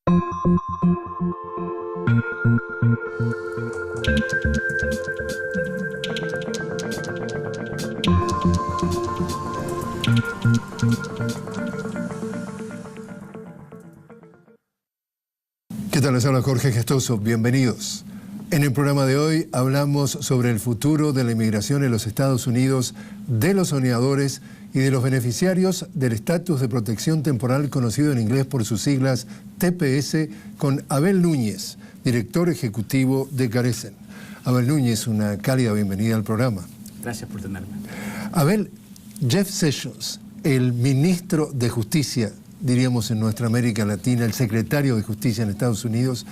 ¿Qué tal? Les habla Jorge Gestoso. Bienvenidos. En el programa de hoy hablamos sobre el futuro de la inmigración en los Estados Unidos, de los soñadores y de los beneficiarios del estatus de protección temporal conocido en inglés por sus siglas TPS, con Abel Núñez, director ejecutivo de Carecen. Abel Núñez, una cálida bienvenida al programa. Gracias por tenerme. Abel, Jeff Sessions, el ministro de Justicia, diríamos en nuestra América Latina, el secretario de Justicia en Estados Unidos,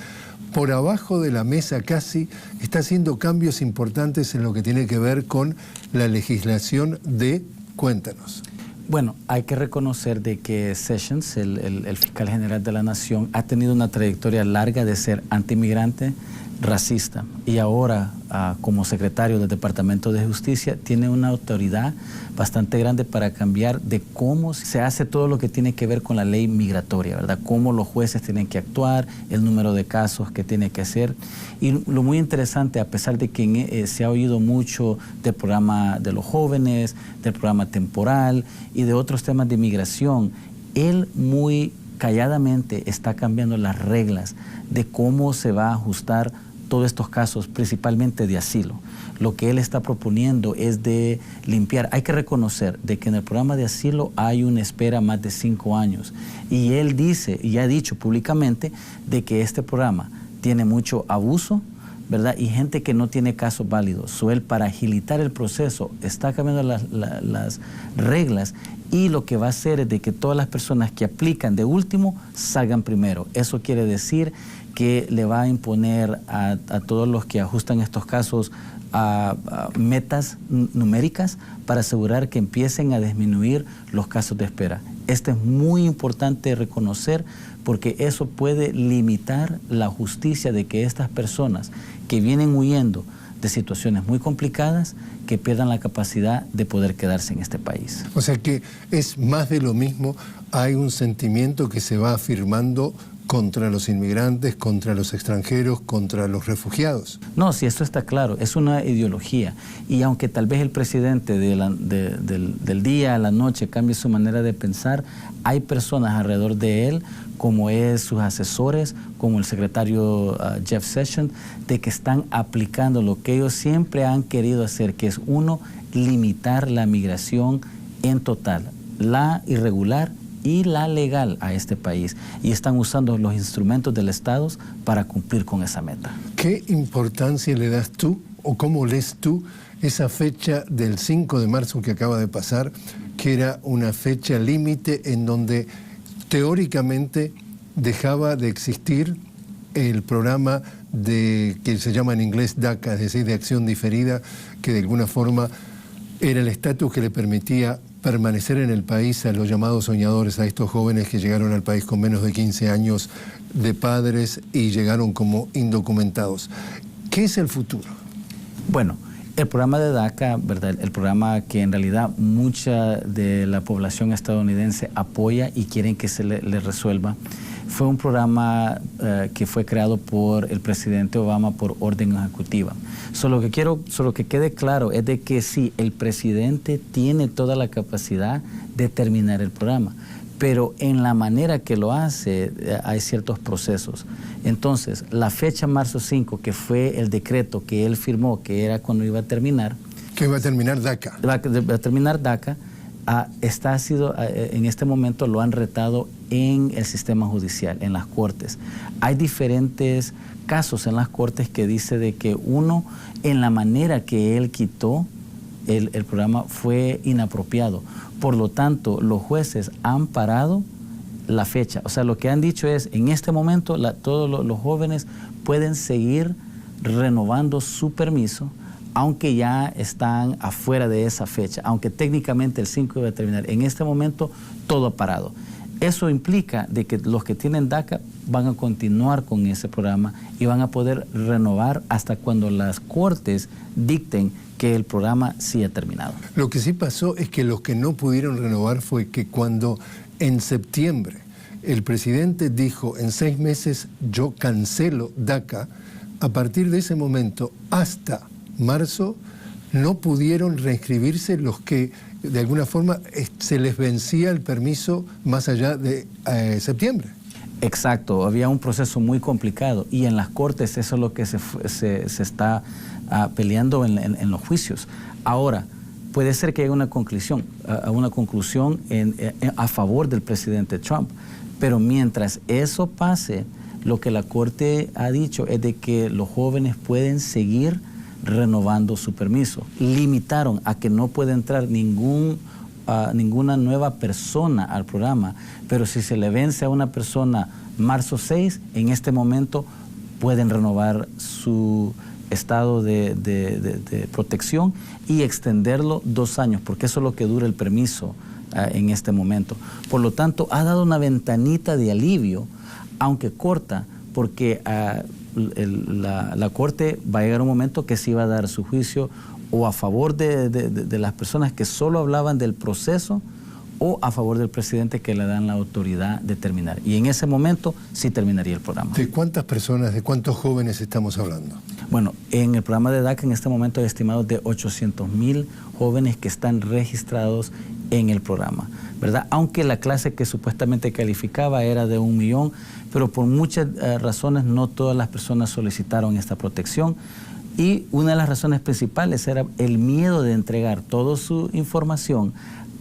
por abajo de la mesa casi, está haciendo cambios importantes en lo que tiene que ver con la legislación de... Cuéntanos. Bueno, hay que reconocer de que Sessions, el fiscal general de la Nación, ha tenido una trayectoria larga de ser antiinmigrante, racista, y ahora como secretario del Departamento de Justicia tiene una autoridad bastante grande para cambiar de cómo se hace todo lo que tiene que ver con la ley migratoria, ¿verdad? Cómo los jueces tienen que actuar, el número de casos que tiene que hacer. Y lo muy interesante, a pesar de que se ha oído mucho del programa de los jóvenes, del programa temporal y de otros temas de inmigración, él muy calladamente está cambiando las reglas de cómo se va a ajustar todos estos casos, principalmente de asilo. Lo que él está proponiendo es de limpiar. Hay que reconocer de que en el programa de asilo hay una espera más de 5 años. Y él dice, y ha dicho públicamente, de que este programa tiene mucho abuso, ¿verdad? Y gente que no tiene casos válidos. So, él, para agilitar el proceso, está cambiando las reglas, y lo que va a hacer es de que todas las personas que aplican de último salgan primero. Eso quiere decir que le va a imponer a todos los que ajustan estos casos a metas numéricas para asegurar que empiecen a disminuir los casos de espera. Esto es muy importante reconocer, porque eso puede limitar la justicia de que estas personas que vienen huyendo de situaciones muy complicadas, que pierdan la capacidad de poder quedarse en este país. O sea que es más de lo mismo, hay un sentimiento que se va afirmando contra los inmigrantes, contra los extranjeros, contra los refugiados. No, sí, eso está claro, es una ideología. Y aunque tal vez el presidente del día a la noche cambie su manera de pensar, hay personas alrededor de él, como es sus asesores, como el secretario Jeff Sessions, de que están aplicando lo que ellos siempre han querido hacer, que es limitar la migración en total, la irregular y la legal a este país, y están usando los instrumentos del Estado para cumplir con esa meta. ¿Qué importancia le das tú, o cómo lees tú, esa fecha del 5 de marzo que acaba de pasar, que era una fecha límite en donde teóricamente dejaba de existir el programa que se llama en inglés DACA, es decir, de acción diferida, que de alguna forma era el estatus que le permitía permanecer en el país a los llamados soñadores, a estos jóvenes que llegaron al país con menos de 15 años de padres y llegaron como indocumentados. ¿Qué es el futuro? Bueno, el programa de DACA, ¿verdad? El programa que en realidad mucha de la población estadounidense apoya y quieren que se le resuelva, fue un programa que fue creado por el presidente Obama por orden ejecutiva. Solo que quede claro es de que sí, el presidente tiene toda la capacidad de terminar el programa, pero en la manera que lo hace hay ciertos procesos. Entonces, la fecha marzo 5, que fue el decreto que él firmó, que era cuando iba a terminar. Que iba a terminar DACA. Va a terminar DACA. En este momento lo han retado en el sistema judicial, en las cortes. Hay diferentes casos en las cortes que dice de que en la manera que él quitó el programa fue inapropiado. Por lo tanto, los jueces han parado la fecha. O sea, lo que han dicho es, en este momento todos los jóvenes pueden seguir renovando su permiso, aunque ya están afuera de esa fecha, aunque técnicamente el 5 iba a terminar. En este momento todo ha parado. Eso implica de que los que tienen DACA van a continuar con ese programa y van a poder renovar hasta cuando las cortes dicten que el programa sí ha terminado. Lo que sí pasó es que los que no pudieron renovar fue que cuando en septiembre el presidente dijo en 6 meses yo cancelo DACA, a partir de ese momento hasta marzo no pudieron reinscribirse los que de alguna forma se les vencía el permiso más allá de septiembre. Exacto, había un proceso muy complicado y en las cortes eso es lo que se está peleando en los juicios. Ahora, puede ser que haya una conclusión a favor del presidente Trump, pero mientras eso pase, lo que la Corte ha dicho es de que los jóvenes pueden seguir renovando su permiso. Limitaron a que no puede entrar ninguna nueva persona al programa, pero si se le vence a una persona marzo 6, en este momento pueden renovar su estado de protección y extenderlo 2 años, porque eso es lo que dura el permiso en este momento. Por lo tanto, ha dado una ventanita de alivio, aunque corta, porque la Corte va a llegar un momento que sí va a dar su juicio o a favor de las personas que solo hablaban del proceso o a favor del presidente que le dan la autoridad de terminar. Y en ese momento sí terminaría el programa. ¿De cuántas personas, de cuántos jóvenes estamos hablando? Bueno, en el programa de DACA en este momento hay estimados de 800,000 jóvenes que están registrados en el programa, ¿verdad? Aunque la clase que supuestamente calificaba era de 1 millón, pero por muchas razones no todas las personas solicitaron esta protección. Y una de las razones principales era el miedo de entregar toda su información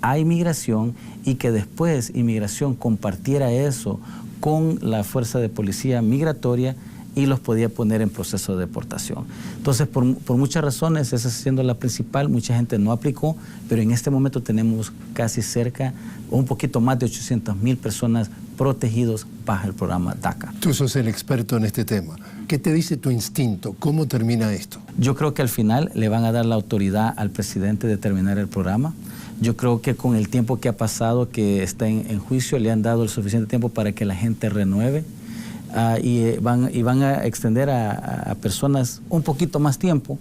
a inmigración y que después inmigración compartiera eso con la fuerza de policía migratoria y los podía poner en proceso de deportación. Entonces, por muchas razones, esa siendo la principal, mucha gente no aplicó, pero en este momento tenemos casi cerca, o un poquito más de 800,000 personas protegidos bajo el programa DACA. Tú sos el experto en este tema. ¿Qué te dice tu instinto? ¿Cómo termina esto? Yo creo que al final le van a dar la autoridad al presidente de terminar el programa. Yo creo que con el tiempo que ha pasado, que está en juicio, le han dado el suficiente tiempo para que la gente renueve. Y van a extender a personas un poquito más tiempo,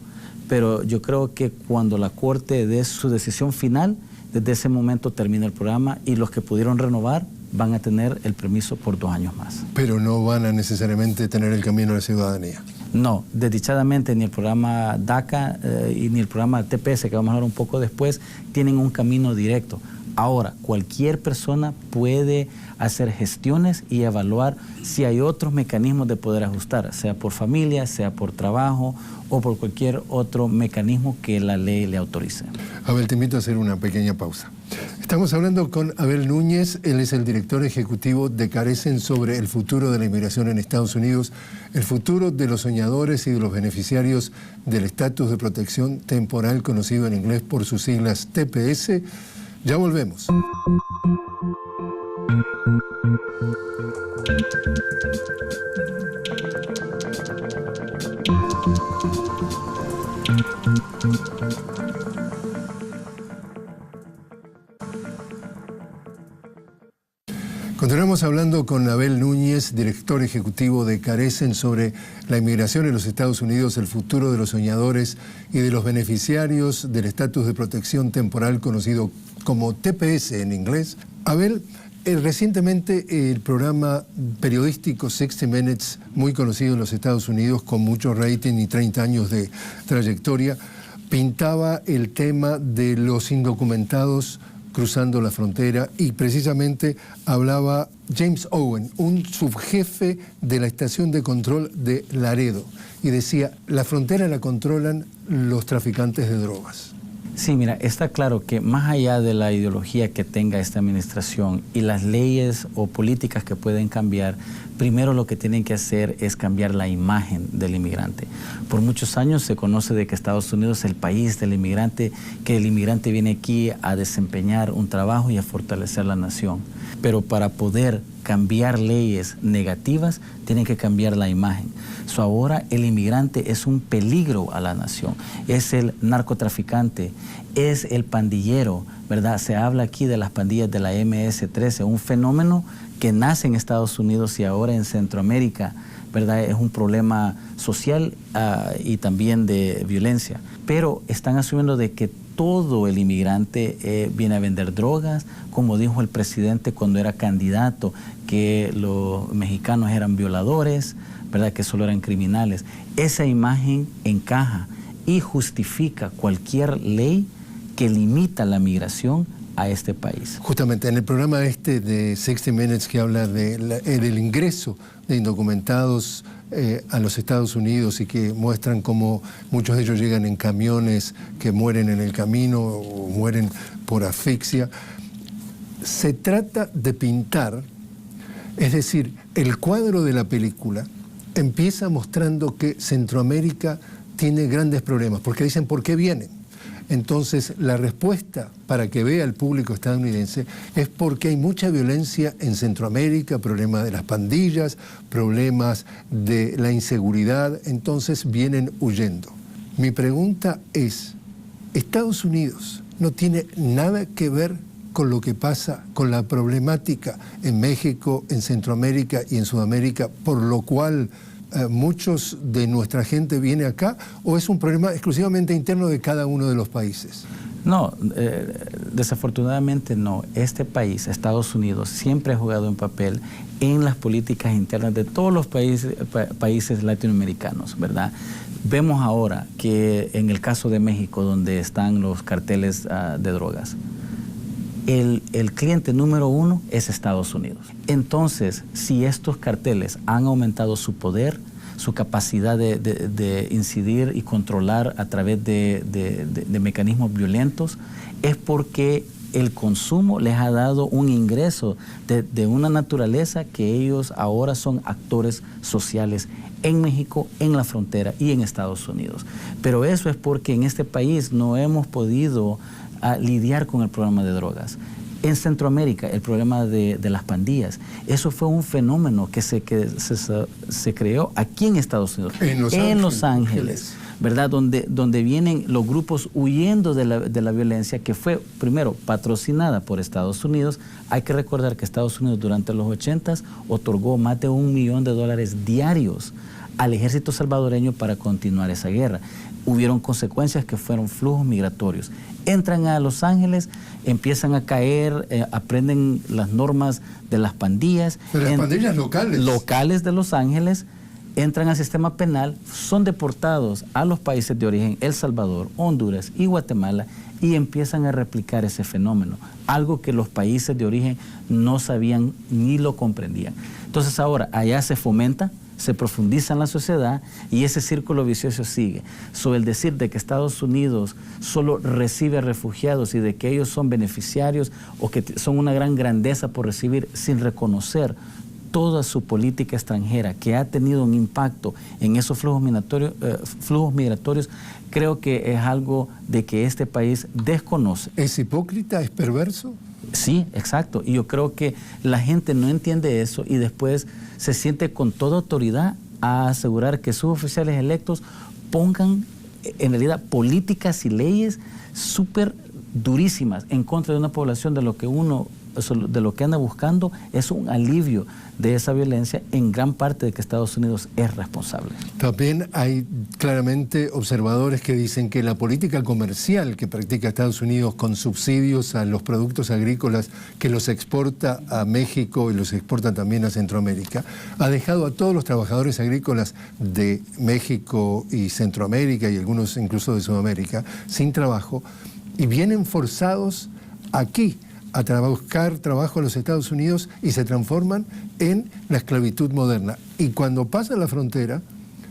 pero yo creo que cuando la Corte dé su decisión final, desde ese momento termina el programa y los que pudieron renovar van a tener el permiso por 2 años más. Pero no van a necesariamente tener el camino a la ciudadanía. No, desdichadamente ni el programa DACA y ni el programa TPS, que vamos a hablar un poco después, tienen un camino directo. Ahora, cualquier persona puede hacer gestiones y evaluar si hay otros mecanismos de poder ajustar, sea por familia, sea por trabajo o por cualquier otro mecanismo que la ley le autorice. Abel, te invito a hacer una pequeña pausa. Estamos hablando con Abel Núñez, él es el director ejecutivo de Carecen sobre el futuro de la inmigración en Estados Unidos, el futuro de los soñadores y de los beneficiarios del estatus de protección temporal, conocido en inglés por sus siglas TPS. Ya volvemos. Continuamos hablando con Abel Núñez, director ejecutivo de Carecen sobre la inmigración en los Estados Unidos, el futuro de los soñadores y de los beneficiarios del estatus de protección temporal conocido como TPS en inglés. Abel, recientemente el programa periodístico 60 Minutes, muy conocido en los Estados Unidos, con mucho rating y 30 años de trayectoria, pintaba el tema de los indocumentados cruzando la frontera y precisamente hablaba James Owen, un subjefe de la estación de control de Laredo, y decía, la frontera la controlan los traficantes de drogas. Sí, mira, está claro que más allá de la ideología que tenga esta administración y las leyes o políticas que pueden cambiar, primero lo que tienen que hacer es cambiar la imagen del inmigrante. Por muchos años se conoce de que Estados Unidos es el país del inmigrante, que el inmigrante viene aquí a desempeñar un trabajo y a fortalecer la nación. Pero para poder cambiar leyes negativas, tienen que cambiar la imagen. Ahora el inmigrante es un peligro a la nación, es el narcotraficante, es el pandillero, ¿verdad? Se habla aquí de las pandillas de la MS-13, un fenómeno que nace en Estados Unidos y ahora en Centroamérica, ¿verdad? Es un problema social y también de violencia. Pero están asumiendo de que todo el inmigrante viene a vender drogas, como dijo el presidente cuando era candidato, que los mexicanos eran violadores, ¿verdad?, que solo eran criminales. Esa imagen encaja y justifica cualquier ley que limita la migración a este país. Justamente en el programa de 60 Minutes que habla del ingreso de indocumentados a los Estados Unidos y que muestran cómo muchos de ellos llegan en camiones que mueren en el camino o mueren por asfixia, se trata de pintar, es decir, el cuadro de la película empieza mostrando que Centroamérica tiene grandes problemas, porque dicen ¿por qué vienen? Entonces, la respuesta para que vea el público estadounidense es porque hay mucha violencia en Centroamérica, problemas de las pandillas, problemas de la inseguridad, entonces vienen huyendo. Mi pregunta es, ¿Estados Unidos no tiene nada que ver con lo que pasa con la problemática en México, en Centroamérica y en Sudamérica, por lo cual muchos de nuestra gente viene acá, o es un problema exclusivamente interno de cada uno de los países? No, desafortunadamente no. Este país, Estados Unidos, siempre ha jugado un papel en las políticas internas de todos los países latinoamericanos, ¿verdad? Vemos ahora que en el caso de México, donde están los carteles de drogas, el cliente número uno es Estados Unidos. Entonces, si estos carteles han aumentado su poder, su capacidad de incidir y controlar a través de mecanismos violentos, es porque el consumo les ha dado un ingreso de una naturaleza que ellos ahora son actores sociales en México, en la frontera y en Estados Unidos. Pero eso es porque en este país no hemos podido lidiar con el problema de drogas. En Centroamérica, el problema de las pandillas, eso fue un fenómeno que se creó aquí en Estados Unidos, en Los Ángeles, ¿verdad? Donde vienen los grupos huyendo de la violencia, que fue primero patrocinada por Estados Unidos. Hay que recordar que Estados Unidos durante los 80s otorgó más de $1 millón diarios al ejército salvadoreño para continuar esa guerra. Hubieron consecuencias que fueron flujos migratorios. Entran a Los Ángeles, empiezan a caer, aprenden las normas de las pandillas. Pero las pandillas locales. Locales de Los Ángeles, entran al sistema penal, son deportados a los países de origen, El Salvador, Honduras y Guatemala, y empiezan a replicar ese fenómeno, algo que los países de origen no sabían ni lo comprendían. Entonces ahora allá se fomenta, se profundiza en la sociedad y ese círculo vicioso sigue. Sobre el decir de que Estados Unidos solo recibe refugiados y de que ellos son beneficiarios o que son una gran grandeza por recibir, sin reconocer toda su política extranjera que ha tenido un impacto en esos flujos migratorios, creo que es algo de que este país desconoce. ¿Es hipócrita? ¿Es perverso? Sí, exacto. Y yo creo que la gente no entiende eso y después se siente con toda autoridad a asegurar que sus oficiales electos pongan en realidad políticas y leyes súper durísimas en contra de una población de lo que anda buscando es un alivio de esa violencia, en gran parte de que Estados Unidos es responsable. También hay claramente observadores que dicen que la política comercial que practica Estados Unidos con subsidios a los productos agrícolas que los exporta a México y los exporta también a Centroamérica, ha dejado a todos los trabajadores agrícolas de México y Centroamérica y algunos incluso de Sudamérica sin trabajo, y vienen forzados aquí a buscar trabajo en los Estados Unidos y se transforman en la esclavitud moderna. Y cuando pasan la frontera,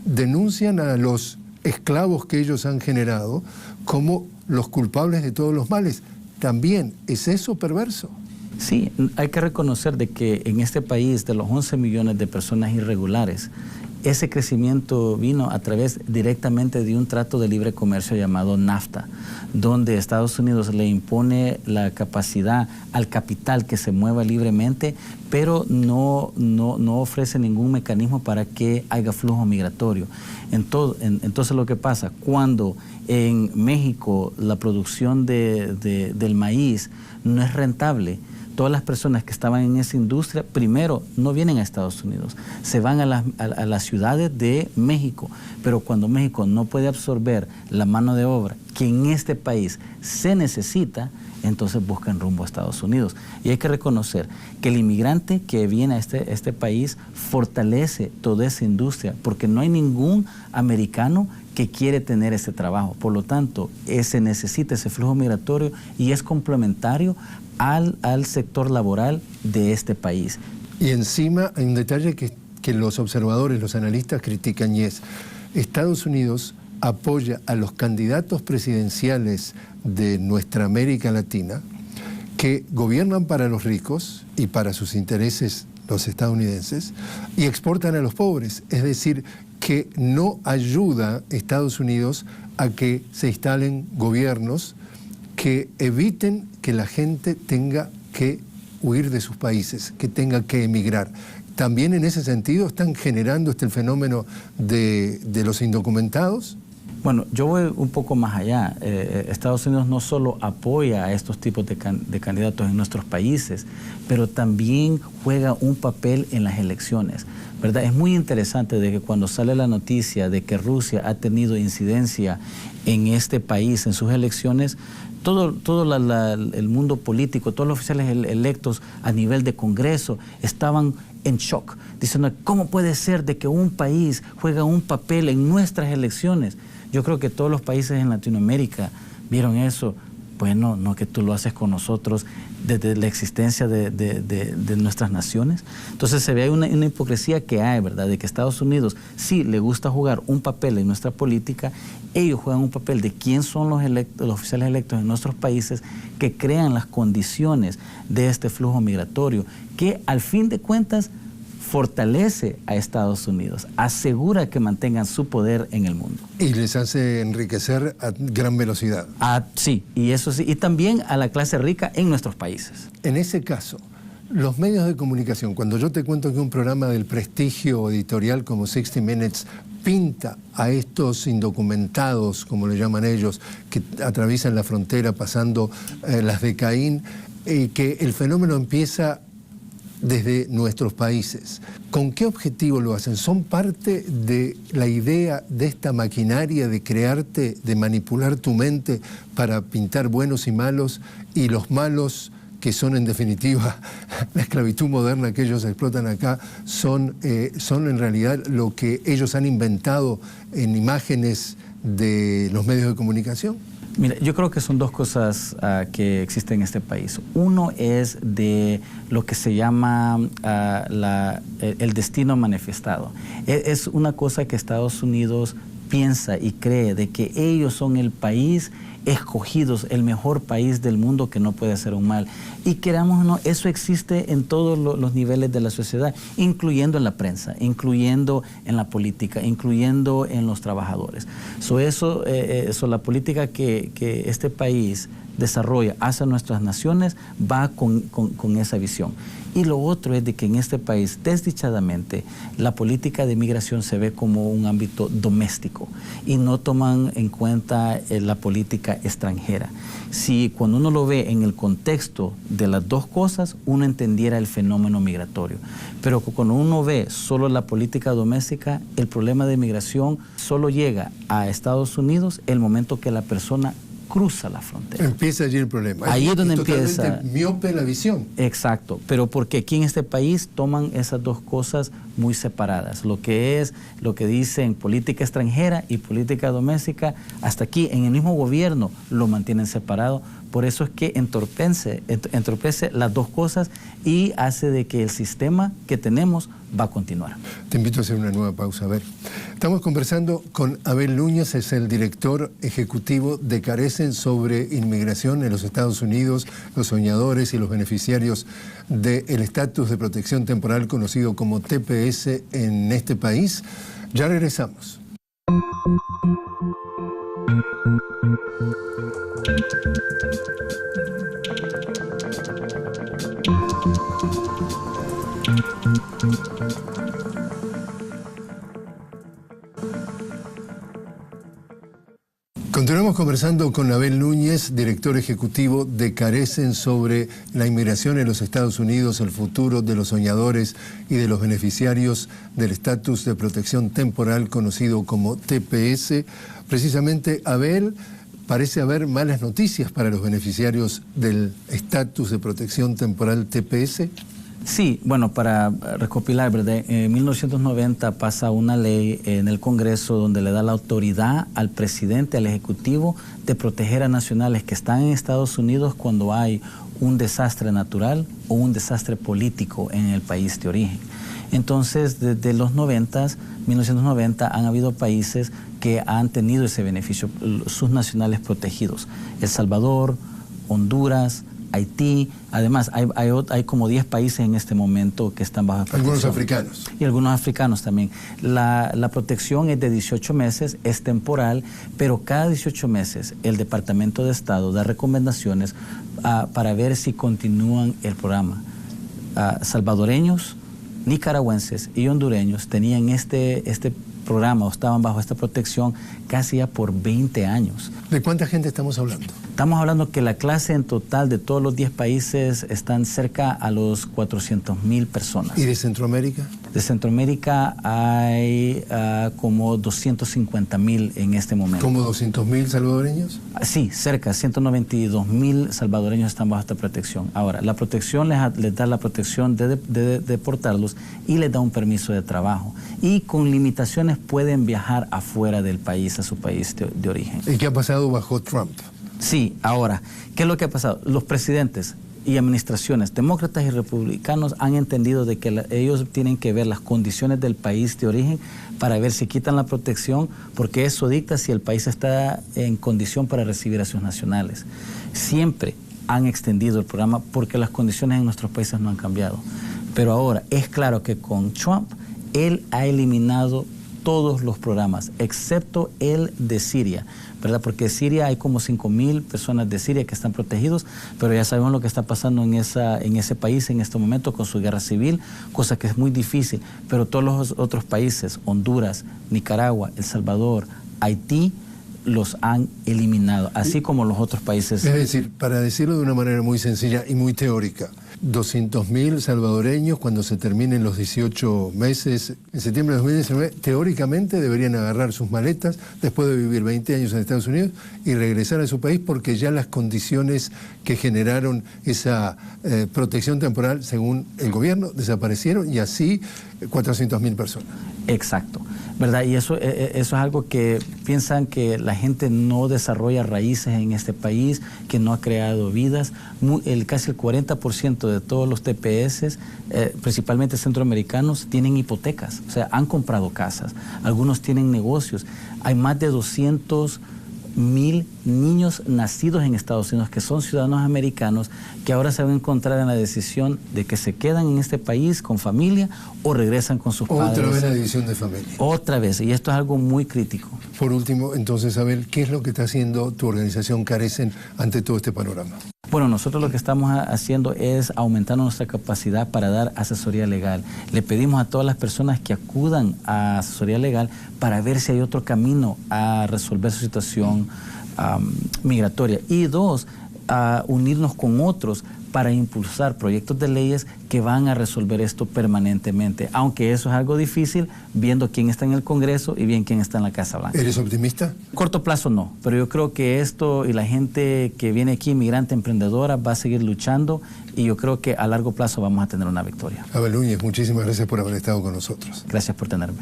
denuncian a los esclavos que ellos han generado como los culpables de todos los males. También, ¿es eso perverso? Sí, hay que reconocer de que en este país, de los 11 millones de personas irregulares, ese crecimiento vino a través directamente de un trato de libre comercio llamado NAFTA, donde Estados Unidos le impone la capacidad al capital que se mueva libremente, pero no ofrece ningún mecanismo para que haya flujo migratorio. Entonces lo que pasa, cuando en México la producción del maíz no es rentable, todas las personas que estaban en esa industria, primero, no vienen a Estados Unidos, se van a las ciudades de México, pero cuando México no puede absorber la mano de obra que en este país se necesita, entonces buscan rumbo a Estados Unidos. Y hay que reconocer que el inmigrante que viene a este país fortalece toda esa industria, porque no hay ningún americano que quiere tener ese trabajo. Por lo tanto, se necesita ese flujo migratorio y es complementario al sector laboral de este país. Y encima hay un detalle que los observadores, los analistas critican, y es Estados Unidos apoya a los candidatos presidenciales de nuestra América Latina que gobiernan para los ricos y para sus intereses los estadounidenses y exportan a los pobres, es decir, que no ayuda Estados Unidos a que se instalen gobiernos que eviten que la gente tenga que huir de sus países, que tenga que emigrar. También en ese sentido están generando el fenómeno de los indocumentados. Bueno, yo voy un poco más allá. Estados Unidos no solo apoya a estos tipos de candidatos en nuestros países, pero también juega un papel en las elecciones, ¿verdad? Es muy interesante de que cuando sale la noticia de que Rusia ha tenido incidencia en este país, en sus elecciones, todo el mundo político, todos los oficiales electos a nivel de Congreso estaban en shock, diciendo, ¿cómo puede ser de que un país juega un papel en nuestras elecciones? Yo creo que todos los países en Latinoamérica vieron eso. Bueno, no que tú lo haces con nosotros desde la existencia de nuestras naciones. Entonces se ve una hipocresía que hay, ¿verdad? De que Estados Unidos sí le gusta jugar un papel en nuestra política, ellos juegan un papel de quién son los oficiales electos en nuestros países que crean las condiciones de este flujo migratorio, que al fin de cuentas fortalece a Estados Unidos, asegura que mantengan su poder en el mundo. Y les hace enriquecer a gran velocidad. Sí, y eso sí, y también a la clase rica en nuestros países. En ese caso, los medios de comunicación, cuando yo te cuento que un programa del prestigio editorial como 60 Minutes pinta a estos indocumentados, como le llaman ellos, que atraviesan la frontera pasando las de Caín, que el fenómeno empieza desde nuestros países. ¿Con qué objetivo lo hacen? ¿Son parte de la idea de esta maquinaria de crearte, de manipular tu mente para pintar buenos y malos, y los malos, que son en definitiva la esclavitud moderna que ellos explotan acá, son en realidad lo que ellos han inventado en imágenes de los medios de comunicación? Mira, yo creo que son dos cosas que existen en este país. Uno es de lo que se llama el destino manifestado. Es una cosa que Estados Unidos piensa y cree de que ellos son el país escogidos, el mejor país del mundo que no puede hacer un mal. Y queramos o no, eso existe en todos los niveles de la sociedad, incluyendo en la prensa, incluyendo en la política, incluyendo en los trabajadores. La política que este país desarrolla hacia nuestras naciones va con esa visión. Y lo otro es de que en este país, desdichadamente, la política de migración se ve como un ámbito doméstico y no toman en cuenta la política extranjera. Si cuando uno lo ve en el contexto de las dos cosas, uno entendiera el fenómeno migratorio. Pero cuando uno ve solo la política doméstica, el problema de migración solo llega a Estados Unidos el momento que la persona cruza la frontera. Empieza allí el problema. Ahí es donde empieza. Totalmente miope la visión. Exacto, pero porque aquí en este país toman esas dos cosas muy separadas. Lo que dicen política extranjera y política doméstica, hasta aquí en el mismo gobierno lo mantienen separado. Por eso es que entorpece las dos cosas y hace de que el sistema que tenemos va a continuar. Te invito a hacer una nueva pausa. A ver, estamos conversando con Abel Núñez, es el director ejecutivo de Carecen sobre inmigración en los Estados Unidos, los soñadores y los beneficiarios del estatus de protección temporal conocido como TPS en este país. Ya regresamos. Continuamos conversando con Abel Núñez, director ejecutivo de Carecen, sobre la inmigración en los Estados Unidos, el futuro de los soñadores y de los beneficiarios del estatus de protección temporal conocido como TPS. Precisamente, Abel, parece haber malas noticias para los beneficiarios del estatus de protección temporal TPS. Sí, bueno, para recopilar, ¿verdad? En 1990 pasa una ley en el Congreso donde le da la autoridad al presidente, al Ejecutivo, de proteger a nacionales que están en Estados Unidos cuando hay un desastre natural o un desastre político en el país de origen. Entonces, desde los 1990, han habido países que han tenido ese beneficio, sus nacionales protegidos. El Salvador, Honduras, Haití, además hay como 10 países en este momento que están bajo protección. Algunos africanos. Y algunos africanos también. La protección es de 18 meses, es temporal, pero cada 18 meses el Departamento de Estado da recomendaciones para ver si continúan el programa. Salvadoreños, nicaragüenses y hondureños tenían este programa o estaban bajo esta protección casi ya por 20 años. ¿De cuánta gente estamos hablando? Estamos hablando que la clase en total de todos los 10 países están cerca a los 400,000 personas. ¿Y de Centroamérica? De Centroamérica hay como 250,000 en este momento. ¿Como 200,000 salvadoreños? Sí, cerca, 192,000 salvadoreños están bajo esta protección. Ahora, la protección les da la protección de deportarlos y les da un permiso de trabajo. Y con limitaciones pueden viajar afuera del país, a su país de origen. ¿Y qué ha pasado bajo Trump? Sí, ahora, ¿qué es lo que ha pasado? Los presidentes y administraciones, demócratas y republicanos, han entendido de que ellos tienen que ver las condiciones del país de origen para ver si quitan la protección, porque eso dicta si el país está en condición para recibir a sus nacionales. Siempre han extendido el programa porque las condiciones en nuestros países no han cambiado. Pero ahora es claro que con Trump, él ha eliminado todos los programas, excepto el de Siria, ¿verdad? Porque Siria hay como 5,000 personas de Siria que están protegidos, pero ya sabemos lo que está pasando en ese país en este momento con su guerra civil, cosa que es muy difícil. Pero todos los otros países, Honduras, Nicaragua, El Salvador, Haití, los han eliminado, así como los otros países. Es decir, para decirlo de una manera muy sencilla y muy teórica, 200,000 salvadoreños, cuando se terminen los 18 meses, en septiembre de 2019, teóricamente deberían agarrar sus maletas después de vivir 20 años en Estados Unidos y regresar a su país, porque ya las condiciones que generaron esa protección temporal, según el gobierno, desaparecieron, y así 400,000 personas. Exacto, ¿verdad? Y eso es algo que piensan que la gente no desarrolla raíces en este país, que no ha creado vidas. Casi el 40% de todos los TPS, principalmente centroamericanos, tienen hipotecas, o sea, han comprado casas, algunos tienen negocios. Hay más de 200,000 niños nacidos en Estados Unidos que son ciudadanos americanos que ahora se van a encontrar en la decisión de que se quedan en este país con familia o regresan con sus padres. Otra vez la división de familia. Otra vez, y esto es algo muy crítico. Por último, entonces, Abel, ¿qué es lo que está haciendo tu organización Carecen ante todo este panorama? Bueno, nosotros lo que estamos haciendo es aumentar nuestra capacidad para dar asesoría legal. Le pedimos a todas las personas que acudan a asesoría legal para ver si hay otro camino a resolver su situación migratoria. Y dos, a unirnos con otros para impulsar proyectos de leyes que van a resolver esto permanentemente, aunque eso es algo difícil, viendo quién está en el Congreso y bien quién está en la Casa Blanca. ¿Eres optimista? Corto plazo no, pero yo creo que esto y la gente que viene aquí, inmigrante, emprendedora, va a seguir luchando, y yo creo que a largo plazo vamos a tener una victoria. Abel Núñez, muchísimas gracias por haber estado con nosotros. Gracias por tenerme.